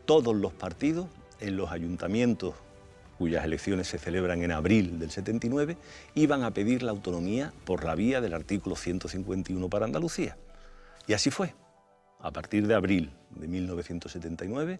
todos los partidos en los ayuntamientos cuyas elecciones se celebran en abril del 79, iban a pedir la autonomía por la vía del artículo 151 para Andalucía. Y así fue. A partir de abril de 1979,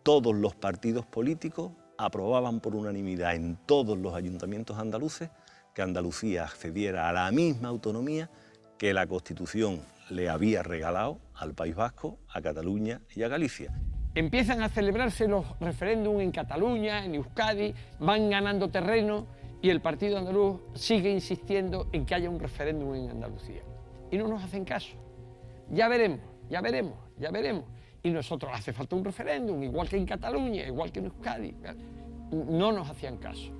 todos los partidos políticos aprobaban por unanimidad en todos los ayuntamientos andaluces que Andalucía accediera a la misma autonomía que la Constitución le había regalado al País Vasco, a Cataluña y a Galicia. Empiezan a celebrarse los referéndums en Cataluña, en Euskadi, van ganando terreno y el partido andaluz sigue insistiendo en que haya un referéndum en Andalucía. Y no nos hacen caso. Ya veremos, ya veremos, ya veremos. Y nosotros hace falta un referéndum, igual que en Cataluña, igual que en Euskadi. No nos hacían caso.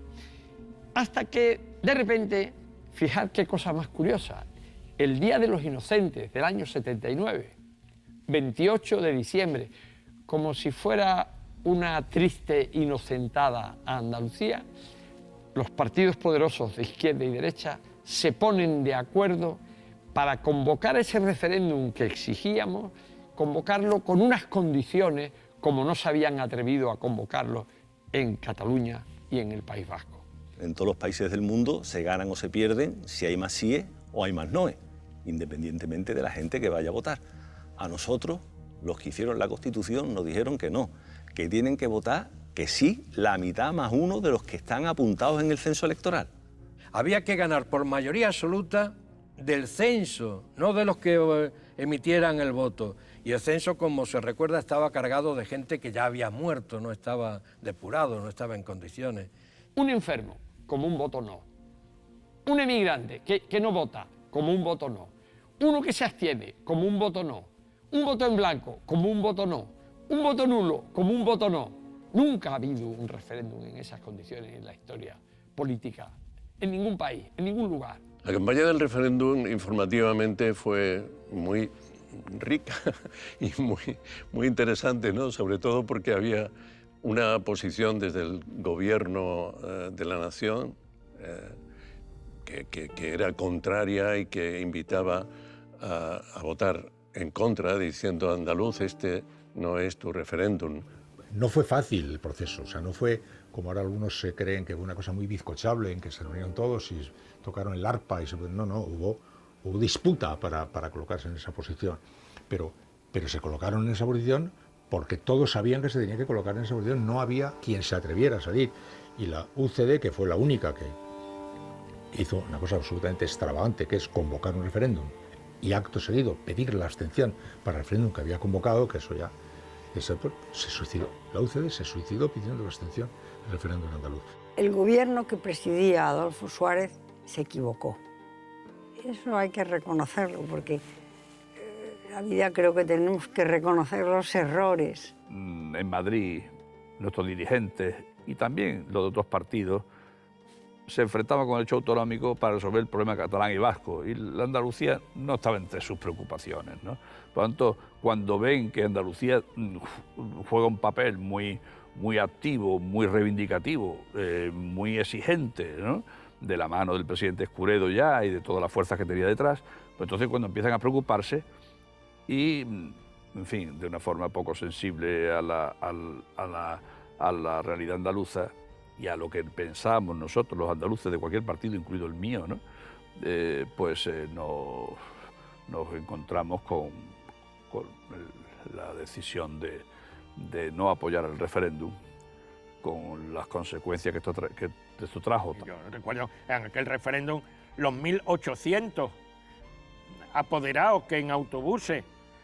Hasta que, de repente, fijad qué cosa más curiosa, el Día de los Inocentes del año 79, 28 de diciembre, como si fuera una triste inocentada a Andalucía, los partidos poderosos de izquierda y derecha se ponen de acuerdo para convocar ese referéndum que exigíamos, convocarlo con unas condiciones como no se habían atrevido a convocarlo en Cataluña y en el País Vasco. En todos los países del mundo se ganan o se pierden si hay más síes o hay más noes, independientemente de la gente que vaya a votar. A nosotros, los que hicieron la Constitución, nos dijeron que no, que tienen que votar que sí la mitad más uno de los que están apuntados en el censo electoral. Había que ganar por mayoría absoluta del censo, no de los que emitieran el voto. Y el censo, como se recuerda, estaba cargado de gente que ya había muerto, no estaba depurado, no estaba en condiciones. Un enfermo, como un voto no. Un emigrante que no vota, como un voto no. Uno que se abstiene, como un voto no. Un voto en blanco, como un voto no. Un voto nulo, como un voto no. Nunca ha habido un referéndum en esas condiciones en la historia política, en ningún país, en ningún lugar. La campaña del referéndum informativamente fue muy rica y muy interesante, ¿no? Sobre todo porque había una posición desde el gobierno de la nación que era contraria y que invitaba a votar en contra, diciendo: andaluz, este no es tu referéndum. No fue fácil el proceso, o sea, no fue como ahora algunos se creen que fue una cosa muy bizcochable en que se reunieron todos y tocaron el arpa y no, hubo disputa para colocarse en esa posición, pero se colocaron en esa posición porque todos sabían que se tenía que colocar en esa posición, no había quien se atreviera a salir, y la UCD, que fue la única que hizo una cosa absolutamente extravagante, que es convocar un referéndum y acto seguido pedir la abstención para el referéndum que había convocado, que eso ya se suicidó. La UCD se suicidó pidiendo la abstención del referéndum andaluz. El gobierno que presidía Adolfo Suárez se equivocó. Eso hay que reconocerlo, porque en la vida creo que tenemos que reconocer los errores. En Madrid, nuestros dirigentes y también los de otros partidos se enfrentaban con el hecho autonómico para resolver el problema catalán y vasco, y la Andalucía no estaba entre sus preocupaciones, ¿no? Por lo tanto, cuando ven que Andalucía juega un papel muy activo, muy reivindicativo, muy exigente, ¿no?, de la mano del presidente Escuredo ya y de todas las fuerzas que tenía detrás, pues entonces cuando empiezan a preocuparse y, en fin, de una forma poco sensible a la realidad andaluza y a lo que pensábamos nosotros, los andaluces de cualquier partido, incluido el mío, ¿no?, nos encontramos con la decisión de no apoyar el referéndum, con las consecuencias que esto trajo. Yo recuerdo en aquel referéndum los 1.800 apoderados que en autobuses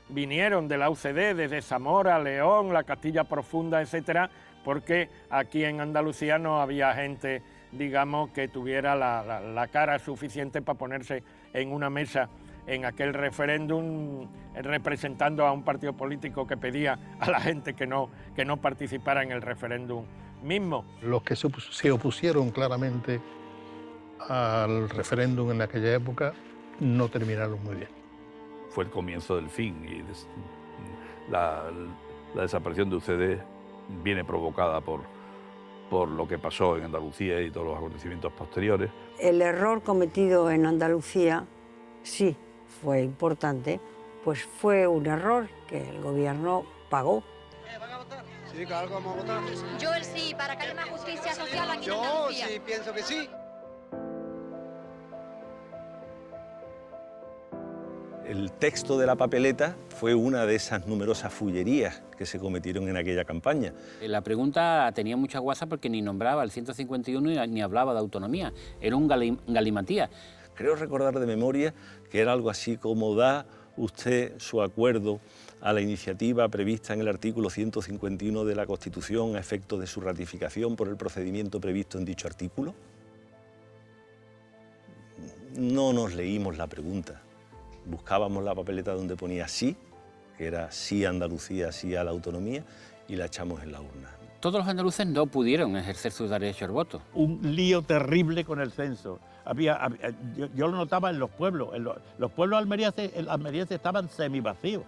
vinieron de la UCD desde Zamora, León, la Castilla Profunda, etcétera, porque aquí en Andalucía no había gente, digamos, que tuviera la cara suficiente para ponerse en una mesa en aquel referéndum representando a un partido político que pedía a la gente que no participara en el referéndum mismo. Los que se opusieron claramente al referéndum en aquella época no terminaron muy bien. Fue el comienzo del fin, y la desaparición de UCD viene provocada por lo que pasó en Andalucía y todos los acontecimientos posteriores. El error cometido en Andalucía sí fue importante, pues fue un error que el gobierno pagó. ¿Van a votar? Sí, claro que vamos a votar. Yo el sí, para que haya más justicia social aquí en Yo Andalucía. sí pienso que sí. El texto de la papeleta fue una de esas numerosas fullerías que se cometieron en aquella campaña. La pregunta tenía mucha guasa porque ni nombraba el 151 ni hablaba de autonomía. Era un galimatías. Creo recordar de memoria que era algo así como: ¿da usted su acuerdo a la iniciativa prevista en el artículo 151 de la Constitución a efectos de su ratificación por el procedimiento previsto en dicho artículo? No nos leímos la pregunta. Buscábamos la papeleta donde ponía sí, que era sí a Andalucía, sí a la autonomía, y la echamos en la urna. Todos los andaluces no pudieron ejercer su derecho al voto. Un lío terrible con el censo. Yo lo notaba en los pueblos. Los pueblos almerienses estaban semivacíos,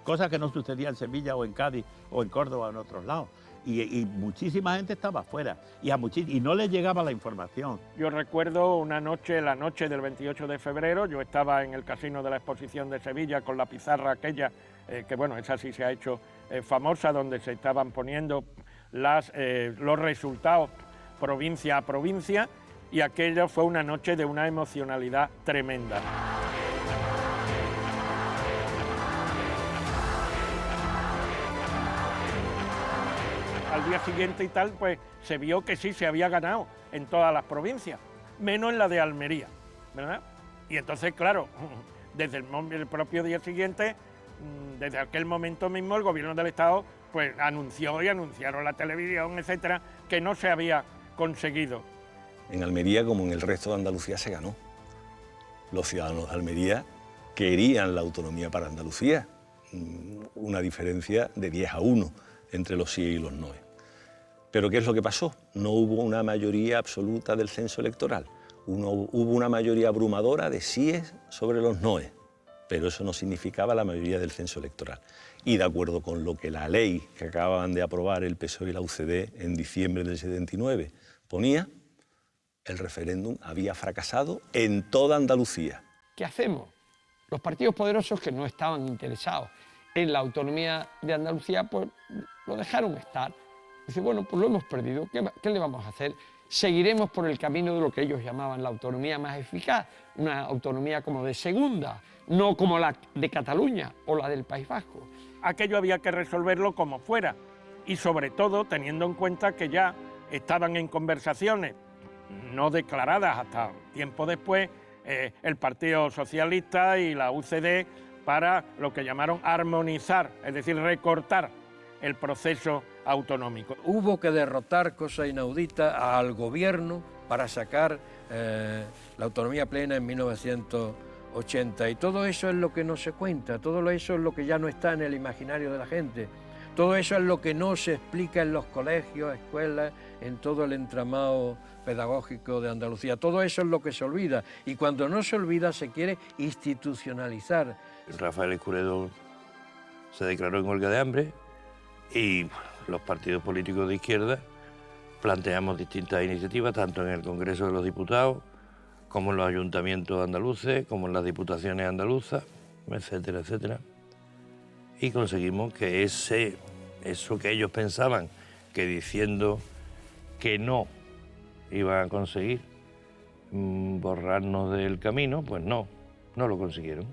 cosa que no sucedía en Sevilla o en Cádiz o en Córdoba o en otros lados. Y muchísima gente estaba afuera y no les llegaba la información. Yo recuerdo una noche, la noche del 28 de febrero, yo estaba en el Casino de la Exposición de Sevilla con la pizarra aquella, que bueno, esa sí se ha hecho famosa, donde se estaban poniendo los resultados provincia a provincia, y aquello fue una noche de una emocionalidad tremenda. Al día siguiente y tal, pues se vio que sí se había ganado en todas las provincias, menos en la de Almería, ¿verdad? Y entonces, claro, desde el propio día siguiente, desde aquel momento mismo, el gobierno del Estado pues anunciaron la televisión, etcétera, que no se había conseguido. En Almería, como en el resto de Andalucía, se ganó. Los ciudadanos de Almería querían la autonomía para Andalucía, una diferencia de 10-1 entre los sí y los no. Pero ¿qué es lo que pasó? No hubo una mayoría absoluta del censo electoral. Hubo una mayoría abrumadora de síes sobre los noes, pero eso no significaba la mayoría del censo electoral. Y de acuerdo con lo que la ley que acababan de aprobar el PSOE y la UCD en diciembre del 79 ponía, el referéndum había fracasado en toda Andalucía. ¿Qué hacemos? Los partidos poderosos que no estaban interesados en la autonomía de Andalucía, pues lo dejaron estar. Dice, bueno, pues lo hemos perdido, ¿qué le vamos a hacer? Seguiremos por el camino de lo que ellos llamaban la autonomía más eficaz, una autonomía como de segunda, no como la de Cataluña o la del País Vasco. Aquello había que resolverlo como fuera, y sobre todo teniendo en cuenta que ya estaban en conversaciones no declaradas hasta tiempo después el Partido Socialista y la UCD para lo que llamaron armonizar, es decir, recortar el proceso autonómico. Hubo que derrotar, cosa inaudita, al gobierno para sacar la autonomía plena en 1980. Y todo eso es lo que no se cuenta, todo eso es lo que ya no está en el imaginario de la gente. Todo eso es lo que no se explica en los colegios, escuelas, en todo el entramado pedagógico de Andalucía. Todo eso es lo que se olvida. Y cuando no se olvida, se quiere institucionalizar. Rafael Escuredo se declaró en huelga de hambre y los partidos políticos de izquierda planteamos distintas iniciativas, tanto en el Congreso de los Diputados, como en los ayuntamientos andaluces, como en las diputaciones andaluzas, etcétera, etcétera. Y conseguimos que eso que ellos pensaban que diciendo que no iban a conseguir borrarnos del camino, pues no lo consiguieron.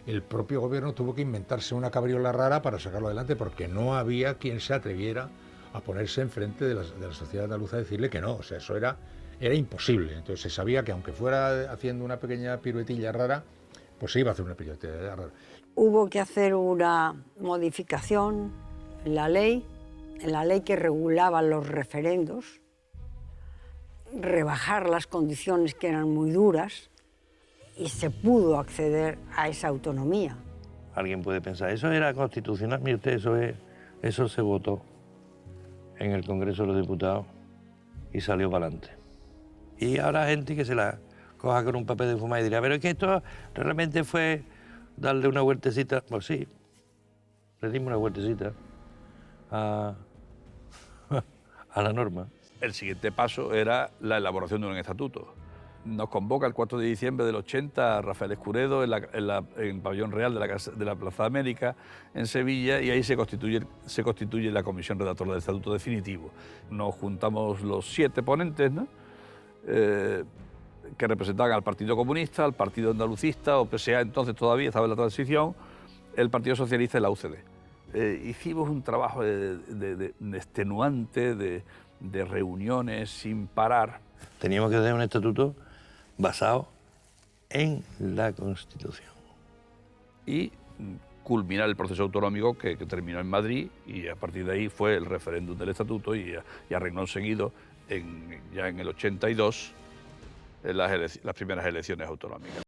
El propio gobierno tuvo que inventarse una cabriola rara para sacarlo adelante porque no había quien se atreviera a ponerse enfrente de la sociedad andaluza y decirle que no, o sea, eso era imposible. Entonces se sabía que aunque fuera haciendo una pequeña piruetilla rara, pues se iba a hacer una piruetilla rara. Hubo que hacer una modificación en la ley que regulaba los referendos, rebajar las condiciones que eran muy duras y se pudo acceder a esa autonomía. Alguien puede pensar, eso era constitucional, mire usted, eso se votó en el Congreso de los Diputados y salió para adelante. Y ahora gente que se la coja con un papel de fumar y dirá, pero es que esto realmente fue darle una vueltecita. Pues sí, le dimos una vueltecita a la norma. El siguiente paso era la elaboración de un estatuto. Nos convoca el 4 de diciembre del 80 a Rafael Escuredo en el pabellón real de la Plaza de América, en Sevilla, y ahí se constituye la comisión redactora del Estatuto Definitivo. Nos juntamos los 7 ponentes, ¿no? Que representaban al Partido Comunista, al Partido Andalucista, o PSA entonces todavía, estaba en la transición, el Partido Socialista y la UCD. Hicimos un trabajo extenuante, de reuniones sin parar. Teníamos que hacer un estatuto basado en la Constitución. Y culminar el proceso autonómico que terminó en Madrid, y a partir de ahí fue el referéndum del estatuto, y a renglón seguido, ya en el 82, las primeras elecciones autonómicas.